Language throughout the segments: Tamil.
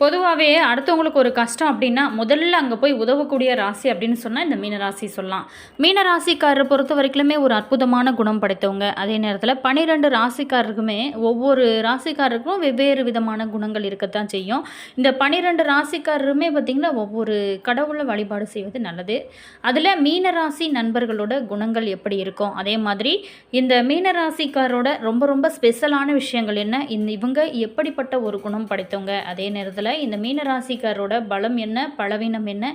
பொதுவாவே அடுத்தவங்களுக்கு ஒரு கஷ்டம் அப்படின்னா, முதல்ல அங்க போய் உதவக்கூடிய ராசி அப்படின்னு சொன்னா, இந்த மீன ராசி சொல்லலாம். மீன ராசிக்காரர பொறுத்தவரைக்குமே ஒரு அற்புதமான குணம் படைத்தவங்க. அதே நேரத்தில 12 ராசிக்காரருக்குமே ஒவ்வொரு ராசிக்காரருக்கும் வெவ்வேறு விதமான குணங்கள் இருக்கத்தான் செய்யும். இந்த 12 ராசிக்காரருமே பார்த்தீங்கன்னா, ஒவ்வொரு கடவுள வழிபாடு செய்வது நல்லது. அதில மீன ராசி நண்பர்களோட குணங்கள் எப்படி இருக்கும்? அதே மாதிரி இந்த மீன ராசிக்காரரோட ரொம்ப ரொம்ப ஸ்பெஷலான விஷயங்கள் என்ன? இவங்க எப்படிப்பட்ட ஒரு குணம் படைத்தவங்க? அதே நேரத்தில இந்த மீன ராசிக்காரோட பலம் என்ன, பலவீனம் என்ன,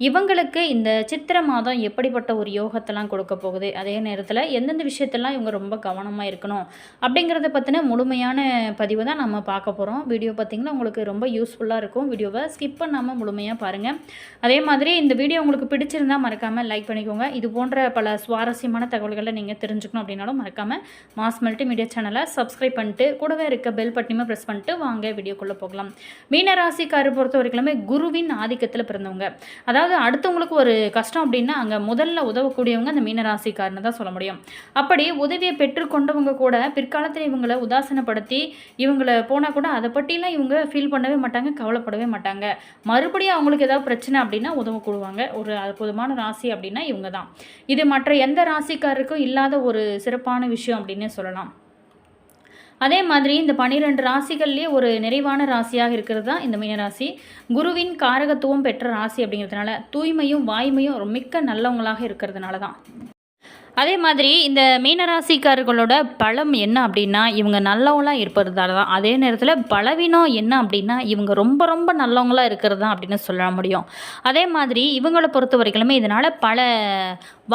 இவங்களுக்கு இந்த சித்திரை மாதம் எப்படிப்பட்ட ஒரு யோகத்தெல்லாம் கொடுக்க போகுது, அதே நேரத்தில் எந்தெந்த விஷயத்தெல்லாம் இவங்க ரொம்ப கவனமாக இருக்கணும் அப்படிங்கிறத பற்றின முழுமையான பதிவு தான் நம்ம பார்க்க போகிறோம். வீடியோ பார்த்திங்கன்னா உங்களுக்கு ரொம்ப யூஸ்ஃபுல்லாக இருக்கும். வீடியோவை ஸ்கிப் பண்ணாமல் முழுமையாக பாருங்கள். அதே மாதிரி இந்த வீடியோ உங்களுக்கு பிடிச்சிருந்தால் மறக்காமல் லைக் பண்ணிக்கோங்க. இது போன்ற பல சுவாரஸ்யமான தகவல்களை நீங்கள் தெரிஞ்சுக்கணும் அப்படின்னாலும் மறக்காமல் மாஸ் மல்டிமீடியா சேனலை சப்ஸ்கிரைப் பண்ணிட்டு கூடவே இருக்க பெல் பட்டனையும் ப்ரெஸ் பண்ணிட்டு வாங்க வீடியோக்குள்ளே போகலாம். மீன ராசிக்காரர் பொறுத்த வரைக்குமே குருவின் ஆதிக்கத்தில் பிறந்தவங்க. அதாவது அடுத்தவங்களுக்கு ஒரு கஷ்டம் அப்படின்னா அங்கே முதல்ல உதவக்கூடியவங்க அந்த மீன ராசிக்காரன்னு தான் சொல்ல முடியும். அப்படி உதவியை பெற்றுக்கொண்டவங்க கூட பிற்காலத்தில் இவங்களை உதாசனப்படுத்தி இவங்களை போனால் கூட அதை பற்றிலாம் இவங்க ஃபீல் பண்ணவே மாட்டாங்க, கவலைப்படவே மாட்டாங்க. மறுபடியும் அவங்களுக்கு ஏதாவது பிரச்சனை அப்படின்னா உதவக்கூடுவாங்க. ஒரு அற்புதமான ராசி அப்படின்னா இவங்க தான். இது மற்ற எந்த ராசிக்காரருக்கும் இல்லாத ஒரு சிறப்பான விஷயம் அப்படின்னே சொல்லலாம். அதே மாதிரி இந்த 12 ராசிகள்லேயே ஒரு நிறைவான ராசியாக இருக்கிறது தான் இந்த மீனராசி. குருவின் காரகத்துவம் பெற்ற ராசி அப்படிங்கிறதுனால தூய்மையும் வாய்மையும் மிக்க நல்லவங்களாக இருக்கிறதுனால தான். அதே மாதிரி இந்த மீனராசிக்காரர்களோட பலம் என்ன அப்படின்னா இவங்க நல்லவங்களாக இருப்பதால தான். அதே நேரத்தில் பலவீனம் என்ன அப்படின்னா இவங்க ரொம்ப ரொம்ப நல்லவங்களாக இருக்கிறது தான் அப்படின்னு சொல்ல முடியும். அதே மாதிரி இவங்களை பொறுத்த வரைக்குமே இதனால் பல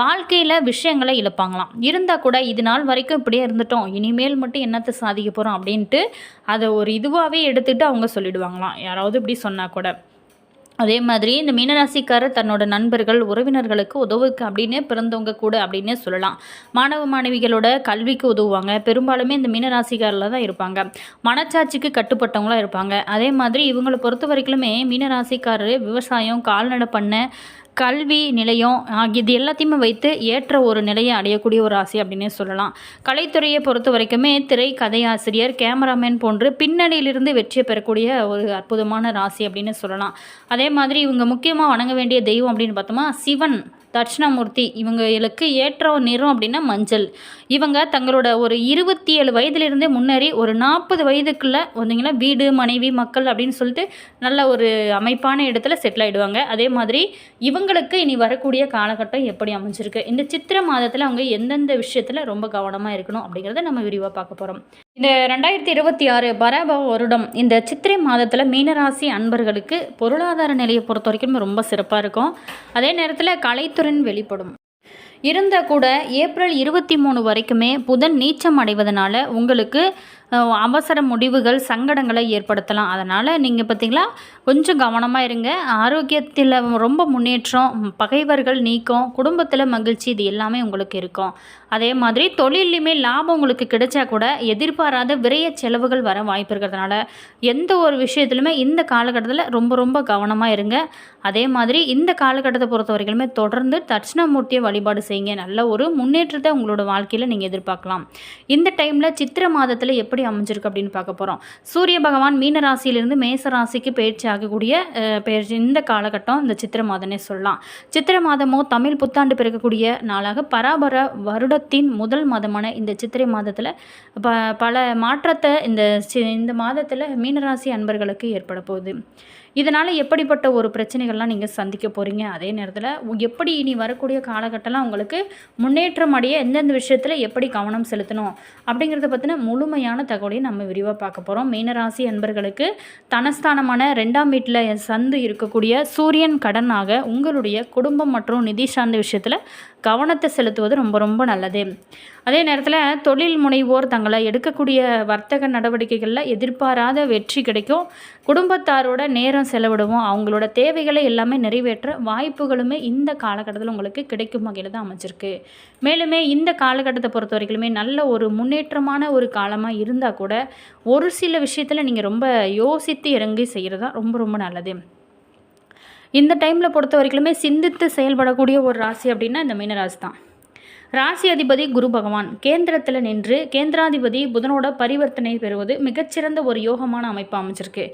வாழ்க்கையில் விஷயங்களை இழப்பாங்களாம். இருந்தால் கூட இது நாள் வரைக்கும் இப்படியே இருந்துட்டோம், இனிமேல் மட்டும் என்னத்தை சாதிக்க போகிறோம் அப்படின்ட்டு அதை ஒரு இதுவாகவே எடுத்துகிட்டு அவங்க சொல்லிடுவாங்களாம், யாராவது இப்படி சொன்னால் கூட. அதே மாதிரி இந்த மீனராசிக்காரர் தன்னோட நண்பர்கள் உறவினர்களுக்கு உதவுக்கு அப்படின்னே பிறந்தவங்க கூட அப்படின்னே சொல்லலாம். மாணவ மாணவிகளோட கல்விக்கு உதவுவாங்க. பெரும்பாலுமே இந்த மீனராசிக்காரில் தான் இருப்பாங்க. மனச்சாட்சிக்கு கட்டுப்பட்டவங்களாக இருப்பாங்க. அதே மாதிரி இவங்களை பொறுத்த வரைக்குமே மீனராசிக்காரர் விவசாயம், கால்நடை பண்ணை, கல்வி நிலையம் இது எல்லாத்தையுமே வைத்து ஏற்ற ஒரு நிலையை அடையக்கூடிய ஒரு ராசி அப்படின்னே சொல்லலாம். கலைத்துறையை பொறுத்த வரைக்குமே திரை, கதையாசிரியர், கேமராமேன் போன்று பின்னணியிலிருந்து வெற்றியை பெறக்கூடிய ஒரு அற்புதமான ராசி அப்படின்னு சொல்லலாம். அதே மாதிரி இவங்க முக்கியமாக வணங்க வேண்டிய தெய்வம் அப்படின்னு பார்த்தோமா சிவன், தட்சிணாமூர்த்தி. இவங்களுக்கு ஏற்ற ஒரு நிறம் அப்படின்னா மஞ்சள். இவங்க தங்களோட ஒரு 27 வயதிலிருந்தே முன்னேறி ஒரு 40 வயதுக்குள்ளே வந்தீங்கன்னா வீடு, மனைவி, மக்கள் அப்படின்னு சொல்லிட்டு நல்ல ஒரு அமைப்பான இடத்துல செட்டில் ஆகிடுவாங்க. அதே மாதிரி இவங்களுக்கு இனி வரக்கூடிய காலகட்டம் எப்படி அமைஞ்சிருக்கு, இந்த சித்திரை மாதத்தில் அவங்க எந்தெந்த விஷயத்தில் ரொம்ப கவனமாக இருக்கணும் அப்படிங்கிறத நம்ம விரிவாக பார்க்க போகிறோம். இந்த 2026 பராபவ வருடம் இந்த சித்திரை மாதத்தில் மீனராசி அன்பர்களுக்கு பொருளாதார நிலையை பொறுத்த வரைக்கும் ரொம்ப சிறப்பாக இருக்கும். அதே நேரத்தில் கலைத்துறையின் வெளிப்படும். இருந்தால் கூட ஏப்ரல் 23 வரைக்குமே புதன் நீச்சம் அடைவதனால உங்களுக்கு அவசர முடிவுகள் சங்கடங்களை ஏற்படுத்தலாம். அதனால் நீங்கள் பார்த்திங்களா கொஞ்சம் கவனமாக இருங்க. ஆரோக்கியத்தில் ரொம்ப முன்னேற்றம், பகைவர்கள் நீக்கம், குடும்பத்தில் மகிழ்ச்சி, இது எல்லாமே உங்களுக்கு இருக்கும். அதே மாதிரி தொழிலையுமே லாபம் உங்களுக்கு கிடைச்சா கூட எதிர்பாராத விரைய செலவுகள் வர வாய்ப்பு இருக்கிறதுனால எந்த ஒரு விஷயத்துலையுமே இந்த காலகட்டத்தில் ரொம்ப ரொம்ப கவனமாக இருங்க. அதே மாதிரி இந்த காலகட்டத்தை பொறுத்த வரைக்குமே தொடர்ந்து தட்சிணாமூர்த்தியை வழிபாடு செய்யுங்க. நல்ல ஒரு முன்னேற்றத்தை உங்களோட வாழ்க்கையில் நீங்கள் எதிர்பார்க்கலாம். இந்த டைமில் சித்திரை மாதத்தில் எப்படி அமைஞ்சிருக்கு அப்படின்னு பார்க்க போகிறோம். சூரிய பகவான் மீன ராசியிலிருந்து மேச ராசிக்கு பயிற்சி ஆகக்கூடிய பயிற்சி இந்த காலகட்டம் இந்த சித்திரை மாதனே சொல்லலாம். சித்திரை மாதமோ தமிழ் புத்தாண்டு பிறக்கக்கூடிய நாளாக பராபர வருடத்தின் முதல் மாதமான இந்த சித்திரை மாதத்தில் பல மாற்றத்தை இந்த மாதத்தில் மீனராசி அன்பர்களுக்கு ஏற்பட போகுது. இதனால் எப்படிப்பட்ட ஒரு பிரச்சனைகள்லாம் நீங்கள் சந்திக்க போகிறீங்க, அதே நேரத்தில் எப்படி இனி வரக்கூடிய காலகட்டம்லாம் உங்களுக்கு முன்னேற்றம் அடைய எந்தெந்த விஷயத்தில் எப்படி கவனம் செலுத்தணும் அப்படிங்கிறத பற்றின முழுமையான தகவலையும் நம்ம விரிவாக பார்க்க போகிறோம். மீனராசி அன்பர்களுக்கு தனஸ்தானமான 2ஆம் வீட்டில் சந்து இருக்கக்கூடிய சூரியன் கடனாக உங்களுடைய குடும்பம் மற்றும் நிதி சார்ந்த விஷயத்தில் கவனத்தை செலுத்துவது ரொம்ப ரொம்ப நல்லது. அதே நேரத்தில் தொழில் முனைவோர் தங்களை எடுக்கக்கூடிய வர்த்தக நடவடிக்கைகளில் எதிர்பாராத வெற்றி கிடைக்கும். குடும்பத்தாரோட நேரம் செலவிடுவோம். அவங்களோட தேவைகளை எல்லாமே நிறைவேற்ற வாய்ப்புகளுமே இந்த காலகட்டத்தில் உங்களுக்கு கிடைக்கும் வகையில் தான் அமைச்சிருக்கு. மேலுமே இந்த காலகட்டத்தை பொறுத்த வரைக்குமே நல்ல ஒரு முன்னேற்றமான ஒரு காலமாக இருந்தால் கூட ஒரு சில விஷயத்தில் நீங்கள் ரொம்ப யோசித்து இறங்கி செய்கிறது தான் ரொம்ப ரொம்ப நல்லது. இந்த டைமில் பொறுத்த வரைக்குமே சிந்தித்து செயல்படக்கூடிய ஒரு ராசி அப்படின்னா இந்த மீனராசி தான். ராசி அதிபதி குரு பகவான் கேந்திரத்தில் நின்று கேந்திராதிபதி புதனோட பரிவர்த்தனை பெறுவது மிகச்சிறந்த ஒரு யோகமான அமைப்பு அமைச்சிருக்கு.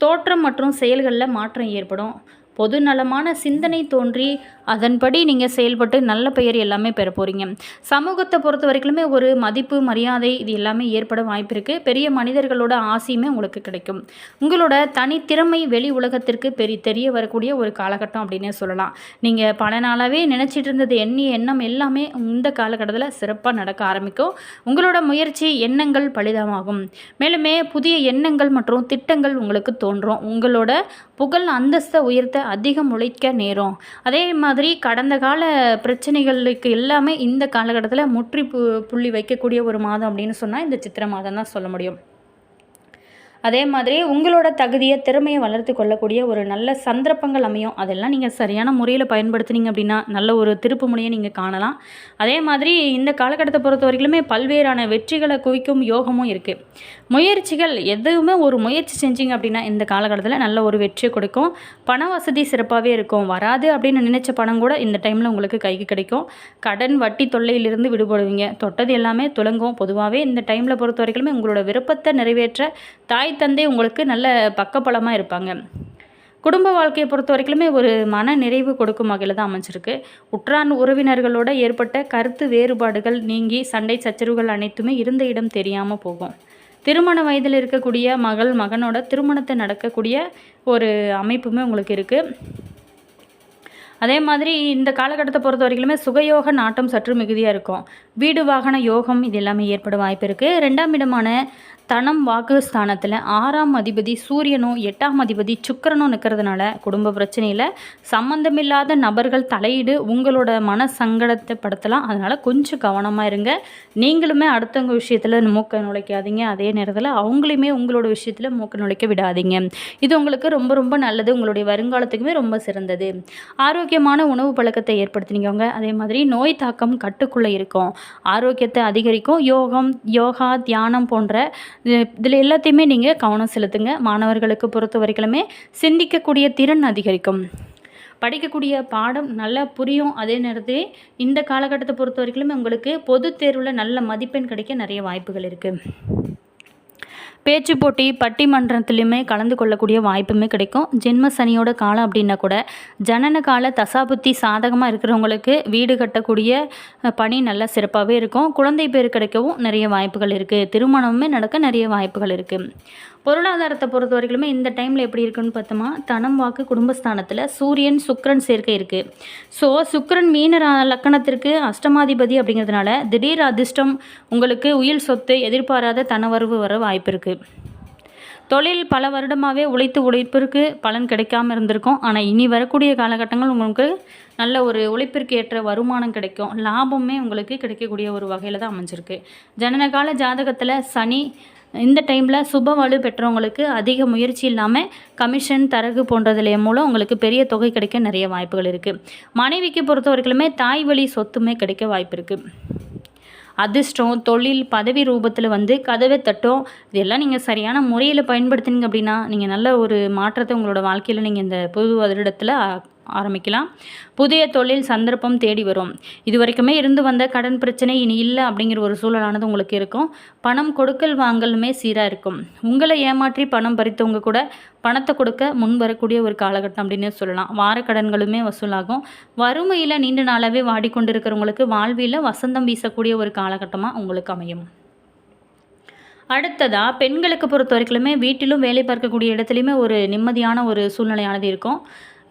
தோற்றம் மற்றும் செயல்களில் மாற்றம் ஏற்படும். பொது நலமான சிந்தனை தோன்றி அதன்படி நீங்கள் செயல்பட்டு நல்ல பெயர் எல்லாமே பெற போகிறீங்க. சமூகத்தை பொறுத்த வரைக்குமே ஒரு மதிப்பு மரியாதை இது எல்லாமே ஏற்பட வாய்ப்பு இருக்குது. பெரிய மனிதர்களோட ஆசையுமே உங்களுக்கு கிடைக்கும். உங்களோட தனித்திறமை வெளி உலகத்திற்கு தெரிய வரக்கூடிய ஒரு காலகட்டம் அப்படின்னே சொல்லலாம். நீங்கள் பல நாளாகவே நினச்சிட்டு இருந்தது எண்ணம் எல்லாமே இந்த காலகட்டத்தில் சிறப்பாக நடக்க ஆரம்பிக்கும். உங்களோட முயற்சி எண்ணங்கள் பலிதமாகும். மேலுமே புதிய எண்ணங்கள் மற்றும் திட்டங்கள் உங்களுக்கு தோன்றும். உங்களோட புகழ் அந்தஸ்தை உயர்த்த அதிகம் உழைக்க நேரும். அதே மாதிரி கடந்த கால பிரச்சனைகளுக்கு எல்லாமே இந்த காலகட்டத்தில் புள்ளி வைக்கக்கூடிய ஒரு மாதம் அப்படின்னு சொன்னால் இந்த சித்திரை மாதம் தான் சொல்ல முடியும். அதே மாதிரி உங்களோட தகுதியை திறமையை வளர்த்து கொள்ளக்கூடிய ஒரு நல்ல சந்தர்ப்பங்கள் அமையும். அதெல்லாம் நீங்கள் சரியான முறையில் பயன்படுத்தினீங்க அப்படின்னா நல்ல ஒரு திருப்பு முனையை நீங்கள் காணலாம். அதே மாதிரி இந்த காலகட்டத்தை பொறுத்த வரைக்குமே பல்வேறான வெற்றிகளை குவிக்கும் யோகமும் இருக்குது. முயற்சிகள் எதுவுமே ஒரு முயற்சி செஞ்சீங்க அப்படின்னா இந்த காலகட்டத்தில் நல்ல ஒரு வெற்றியை கொடுக்கும். பண வசதி சிறப்பாகவே இருக்கும். வராது அப்படின்னு நினைச்ச பணம் கூட இந்த டைமில் உங்களுக்கு கைக்கு கிடைக்கும். கடன் வட்டி தொல்லையிலிருந்து விடுபடுவீங்க. தொட்டது எல்லாமே துலங்கும். பொதுவாகவே இந்த டைமில் பொறுத்த வரைக்குமே உங்களோட விருப்பத்தை நிறைவேற்ற தாய் தந்தை உங்களுக்கு நல்ல பக்கபலமாக இருப்பாங்க. குடும்ப வாழ்க்கையை பொறுத்த வரைக்குமே ஒரு மன நிறைவு கொடுக்கும் வகையில் தான் அமைஞ்சிருக்கு. உற்றார் உறவினர்களோட ஏற்பட்ட கருத்து வேறுபாடுகள் நீங்கி சண்டை சச்சரவுகள் அனைத்துமே இருந்த இடம் தெரியாமல் போகும். திருமண வயதில் இருக்கக்கூடிய மகனோட திருமணத்தை நடக்கக்கூடிய ஒரு அமைப்புமே உங்களுக்கு இருக்குது. அதே மாதிரி இந்த காலகட்டத்தை பொறுத்த வரைக்குமே சுகயோக நாட்டம் சற்று மிகுதியாக இருக்கும். வீடு வாகன யோகம் இது எல்லாமே ஏற்பட வாய்ப்பு இருக்குது. 2ஆம் இடமான தனம் வாக்கு ஸ்தானத்தில் 6ஆம் அதிபதி சூரியனும் 8ஆம் அதிபதி சுக்கிரனும் நிற்கிறதுனால குடும்ப பிரச்சனையில் சம்மந்தமில்லாத நபர்கள் தலையீடு உங்களோட மன சங்கடத்தை படுத்தலாம். அதனால் கொஞ்சம் கவனமாக இருங்க. நீங்களுமே அடுத்தவங்க விஷயத்தில் மூக்க நுழைக்காதீங்க. அதே நேரத்தில் அவங்களையுமே உங்களோட விஷயத்தில் மூக்க நுழைக்க விடாதீங்க. இது உங்களுக்கு ரொம்ப ரொம்ப நல்லது. உங்களுடைய வருங்காலத்துக்குமே ரொம்ப சிறந்தது. ஆரோக்கியமான உணவு பழக்கத்தை ஏற்படுத்தினீங்க. அதே மாதிரி நோய் தாக்கம் கட்டுக்குள்ளே இருக்கும். ஆரோக்கியத்தை அதிகரிக்கும். யோகா தியானம் போன்ற இதில் எல்லாத்தையுமே நீங்கள் கவனம் செலுத்துங்க. மாணவர்களுக்கு பொறுத்த வரைக்குமே சிந்திக்கக்கூடிய திறன் அதிகரிக்கும். படிக்கக்கூடிய பாடம் நல்லா புரியும். அதே நேரத்தில் இந்த காலகட்டத்தை பொறுத்த வரைக்குமே உங்களுக்கு பொது தேர்வில் நல்ல மதிப்பெண் கிடைக்க நிறைய வாய்ப்புகள் இருக்குது. பேச்சு போட்டி பட்டிமன்றத்துலையுமே கலந்து கொள்ளக்கூடிய வாய்ப்புமே கிடைக்கும். ஜென்ம சனியோட காலம் அப்படின்னா கூட ஜனன கால தசாபுத்தி சாதகமாக இருக்கிறவங்களுக்கு வீடு கட்டக்கூடிய பணி நல்லா சிறப்பாகவே இருக்கும். குழந்தை பேர் கிடைக்கவும் நிறைய வாய்ப்புகள் இருக்குது. திருமணமுமே நடக்க நிறைய வாய்ப்புகள் இருக்குது. பொருளாதாரத்தை பொறுத்த வரைக்குமே இந்த டைமில் எப்படி இருக்குன்னு பார்த்தோமா, தனம் வாக்கு குடும்பஸ்தானத்தில் சூரியன் சுக்கிரன் சேர்க்கை இருக்குது. ஸோ சுக்கிரன் மீன லக்கணத்திற்கு அஷ்டமாதிபதி அப்படிங்கிறதுனால திடீர் அதிர்ஷ்டம் உங்களுக்கு உயில் சொத்து எதிர்பாராத தனவரவு வர வாய்ப்பு இருக்குது. தொழில் பல வருடமாகவே உழைப்பிற்கு பலன் கிடைக்காமல் இருந்திருக்கும். ஆனால் இனி வரக்கூடிய காலகட்டங்கள் உங்களுக்கு நல்ல ஒரு உழைப்பிற்கு ஏற்ற வருமானம் கிடைக்கும். லாபமே உங்களுக்கு கிடைக்கக்கூடிய ஒரு வகையில் தான் அமைஞ்சிருக்கு. ஜனனகால ஜாதகத்தில் சனி இந்த டைமில் சுப வலு பெற்றவங்களுக்கு அதிக முயற்சி இல்லாமல் கமிஷன் தரகு போன்றதுல மூலம் உங்களுக்கு பெரிய தொகை கிடைக்க நிறைய வாய்ப்புகள் இருக்குது. மனைவிக்கு பொறுத்த வரைக்குமே தாய் வழி சொத்துமே கிடைக்க வாய்ப்பு இருக்குது. அதிர்ஷ்டம் தொழில் பதவி ரூபத்தில் வந்து கதவை தட்டும். இதெல்லாம் நீங்கள் சரியான முறையில் பயன்படுத்தினீங்க அப்படின்னா நீங்கள் நல்ல ஒரு மாற்றத்தை உங்களோட வாழ்க்கையில் நீங்கள் இந்த புது வருடத்தில் ஆரம்பிக்கலாம். புதிய தொழில் சந்தர்ப்பம் தேடி வரும். இது வரைக்குமே இருந்து வந்த கடன் பிரச்சனை இனி இல்லை அப்படிங்கிற ஒரு சூழலானது உங்களுக்கு இருக்கும். பணம் கொடுக்கல் வாங்கலுமே சீராக இருக்கும். உங்களை ஏமாற்றி பணம் பறித்தவங்க கூட பணத்தை கொடுக்க முன் வரக்கூடிய ஒரு காலகட்டம் அப்படின்னு சொல்லலாம். வார கடன்களுமே வசூலாகும். வறுமையில் நீண்ட நாளாகவே வாடிக்கொண்டிருக்கிறவங்களுக்கு வாழ்வியில் வசந்தம் வீசக்கூடிய ஒரு காலகட்டமாக உங்களுக்கு அமையும். அடுத்ததாக பெண்களுக்கு பொறுத்த வரைக்குமே வீட்டிலும் வேலை பார்க்கக்கூடிய இடத்துலையுமே ஒரு நிம்மதியான ஒரு சூழ்நிலையானது இருக்கும்.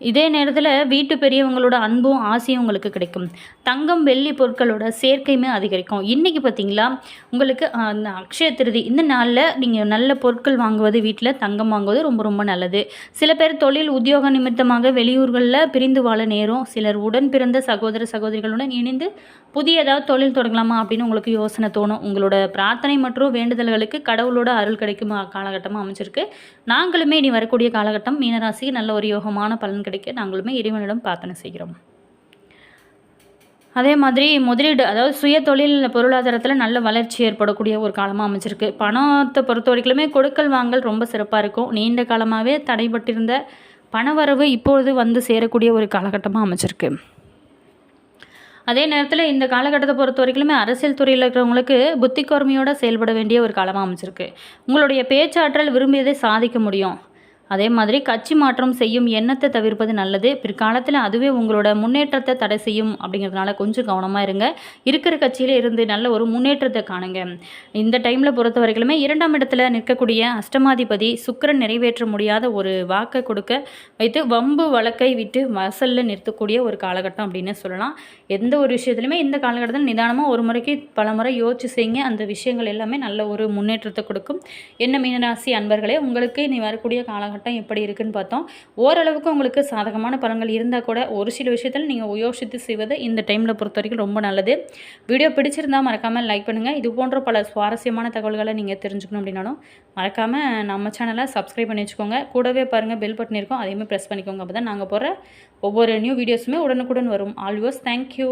இதே நேரத்தில் வீட்டு பெரியவங்களோட அன்பும் ஆசையும் உங்களுக்கு கிடைக்கும். தங்கம் வெள்ளி பொருட்களோட சேர்க்கையுமே அதிகரிக்கும். இன்றைக்கி பார்த்திங்களா உங்களுக்கு அந்த அக்ஷய திருதி இந்த நாளில் நீங்கள் நல்ல பொருட்கள் வாங்குவது வீட்டில் தங்கம் வாங்குவது ரொம்ப ரொம்ப நல்லது. சில பேர் தொழில் உத்தியோக நிமித்தமாக வெளியூர்களில் பிரிந்து வாழ நேரும். சிலர் உடன் பிறந்த சகோதர சகோதரிகளுடன் இணைந்து புதிய ஏதாவது தொழில் தொடங்கலாமா அப்படின்னு உங்களுக்கு யோசனை தோணும். உங்களோட பிரார்த்தனை மற்றும் வேண்டுதல்களுக்கு கடவுளோட அருள் கிடைக்கும் காலகட்டமாக அமைச்சிருக்கு. நாங்களுமே இனி வரக்கூடிய காலகட்டம் மீனராசிக்கு நல்ல ஒரு யோகமான பலன் கிடைக்க நாங்களுமே இறைவனிடம் பிரார்த்தனை செய்கிறோம். அதே மாதிரி முதலீடு அதாவது சுய தொழில் பொருளாதாரத்தில் நல்ல வளர்ச்சி ஏற்படக்கூடிய ஒரு காலமாக அமைச்சிருக்கு. பணத்தை பொறுத்த வரைக்குமே கொடுக்கல் வாங்கல் ரொம்ப சிறப்பாக இருக்கும். நீண்ட காலமாகவே தடைபட்டிருந்த பணவரவு இப்பொழுது வந்து சேரக்கூடிய ஒரு காலகட்டமாக அமைச்சிருக்கு. அதே நேரத்தில் இந்த காலகட்டத்தை பொறுத்த வரைக்குமே அரசியல் துறையில் இருக்கிறவங்களுக்கு புத்தி கூர்மையோடு செயல்பட வேண்டிய ஒரு காலமாக அமைச்சிருக்கு. உங்களுடைய பேச்சாற்றல் விரும்பியதை சாதிக்க முடியும். அதே மாதிரி கட்சி மாற்றம் செய்யும் எண்ணத்தை தவிர்ப்பது நல்லது. பிற்காலத்தில் அதுவே உங்களோட முன்னேற்றத்தை தடை செய்யும் அப்படிங்கிறதுனால கொஞ்சம் கவனமாக இருங்க. இருக்கிற கட்சியிலே இருந்து நல்ல ஒரு முன்னேற்றத்தை காணுங்க. இந்த டைமில் பொறுத்த வரைக்குமே 2ஆம் இடத்துல நிற்கக்கூடிய அஷ்டமாதிபதி சுக்கிரன் நிறைவேற்ற முடியாத ஒரு வாக்கை கொடுக்க வைத்து வம்பு வழக்கை விட்டு வசலில் நிறுத்தக்கூடிய ஒரு காலகட்டம் அப்படின்னு சொல்லலாம். எந்த ஒரு விஷயத்துலையுமே இந்த காலகட்டத்தில் நிதானமாக ஒரு முறைக்கு பல முறை யோசிச்சு செய்யுங்க. அந்த விஷயங்கள் எல்லாமே நல்ல ஒரு முன்னேற்றத்தை கொடுக்கும். என்ன மீனராசி அன்பர்களே, உங்களுக்கு இனி வரக்கூடிய காலகட்டம் எப்படி இருக்குன்னு பார்த்தோம். ஓரளவுக்கு உங்களுக்கு சாதகமான பலன்கள் இருந்தால் கூட ஒரு சில விஷயத்தில் நீங்கள் யோசித்து செய்வது இந்த டைமில் பொறுத்த வரைக்கும் ரொம்ப நல்லது. வீடியோ பிடிச்சிருந்தால் மறக்காமல் லைக் பண்ணுங்கள். இது போன்ற பல சுவாரஸ்யமான தகவல்களை நீங்கள் தெரிஞ்சுக்கணும் அப்படின்னாலும் மறக்காமல் நம்ம சேனலை சப்ஸ்கிரைப் பண்ணி வச்சுக்கோங்க. கூடவே பாருங்கள் பெல் பட்டன் இருக்கும், அதையுமே ப்ரெஸ் பண்ணிக்கோங்க. அப்போ தான் நாங்கள் போடுற ஒவ்வொரு நியூ வீடியோஸுமே உடனுக்குடன் வரும். All viewers, thank you.